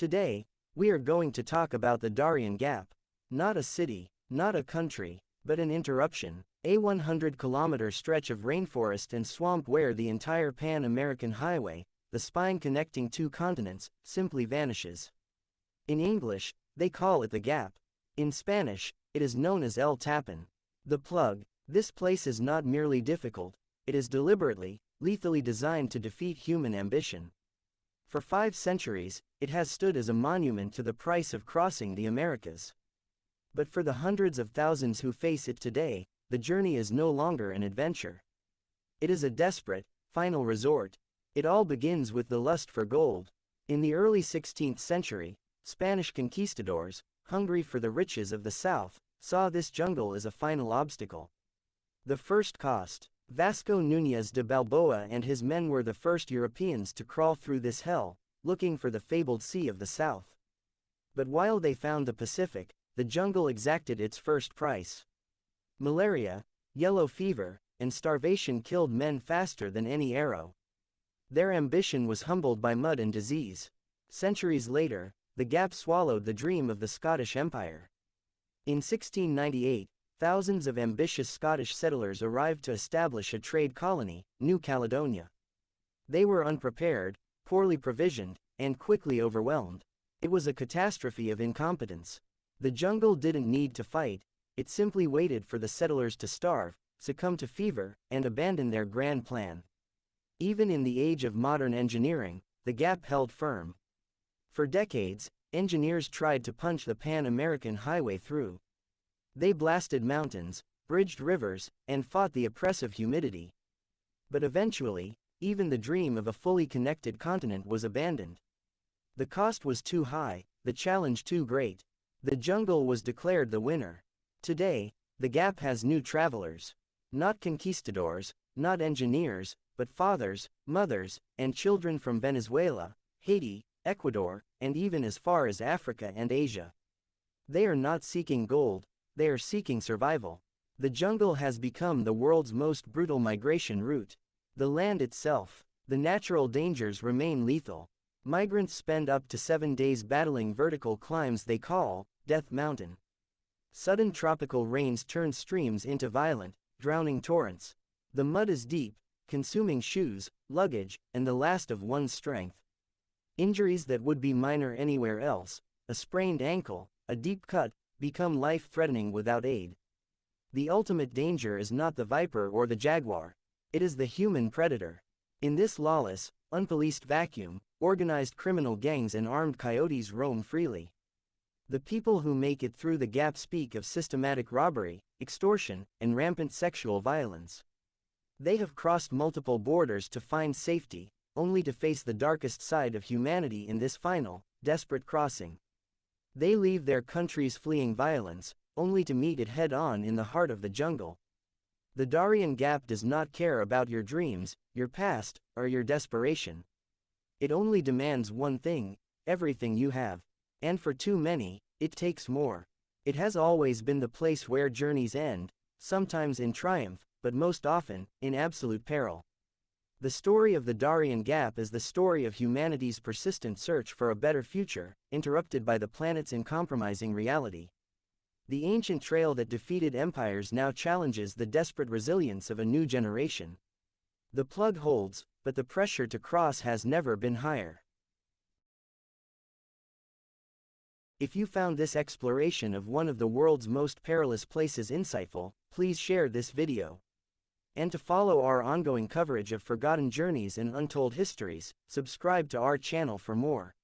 Today, we are going to talk about the Darién Gap. Not a city, not a country, but an interruption. A 100-kilometer stretch of rainforest and swamp where the entire Pan-American highway, the spine connecting two continents, simply vanishes. In English, they call it the Gap. In Spanish, it is known as El Tapón. The plug. This place is not merely difficult, it is deliberately, lethally designed to defeat human ambition. For 5 centuries, it has stood as a monument to the price of crossing the Americas. But for the hundreds of thousands who face it today, the journey is no longer an adventure. It is a desperate, final resort. It all begins with the lust for gold. In the early 16th century, Spanish conquistadors, hungry for the riches of the South, saw this jungle as a final obstacle. The first cost. Vasco Núñez de Balboa and his men were the first Europeans to crawl through this hell, looking for the fabled Sea of the South. But while they found the Pacific, the jungle exacted its first price. Malaria, yellow fever, and starvation killed men faster than any arrow. Their ambition was humbled by mud and disease. Centuries later, the Gap swallowed the dream of the Scottish Empire. In 1698, thousands of ambitious Scottish settlers arrived to establish a trade colony, New Caledonia. They were unprepared, poorly provisioned, and quickly overwhelmed. It was a catastrophe of incompetence. The jungle didn't need to fight, it simply waited for the settlers to starve, succumb to fever, and abandon their grand plan. Even in the age of modern engineering, the Gap held firm. For decades, engineers tried to punch the Pan-American highway through. They blasted mountains, bridged rivers, and fought the oppressive humidity. But eventually, even the dream of a fully connected continent was abandoned. The cost was too high, the challenge too great. The jungle was declared the winner. Today, the Gap has new travelers. Not conquistadors, not engineers, but fathers, mothers, and children from Venezuela, Haiti, Ecuador, and even as far as Africa and Asia. They are not seeking gold, they are seeking survival. The jungle has become the world's most brutal migration route. The land itself, the natural dangers remain lethal. Migrants spend up to 7 days battling vertical climbs they call Death Mountain. Sudden tropical rains turn streams into violent, drowning torrents. The mud is deep, consuming shoes, luggage, and the last of one's strength. Injuries that would be minor anywhere else, a sprained ankle, a deep cut, become life-threatening without aid. The ultimate danger is not the viper or the jaguar. It is the human predator. In this lawless, unpoliced vacuum, organized criminal gangs and armed coyotes roam freely. The people who make it through the Gap speak of systematic robbery, extortion, and rampant sexual violence. They have crossed multiple borders to find safety, only to face the darkest side of humanity in this final, desperate crossing. They leave their countries fleeing violence, only to meet it head-on in the heart of the jungle. The Darién Gap does not care about your dreams, your past, or your desperation. It only demands one thing, everything you have. And for too many, it takes more. It has always been the place where journeys end, sometimes in triumph, but most often, in absolute peril. The story of the Darién Gap is the story of humanity's persistent search for a better future, interrupted by the planet's uncompromising reality. The ancient trail that defeated empires now challenges the desperate resilience of a new generation. The plug holds, but the pressure to cross has never been higher. If you found this exploration of one of the world's most perilous places insightful, please share this video. And to follow our ongoing coverage of forgotten journeys and untold histories, subscribe to our channel for more.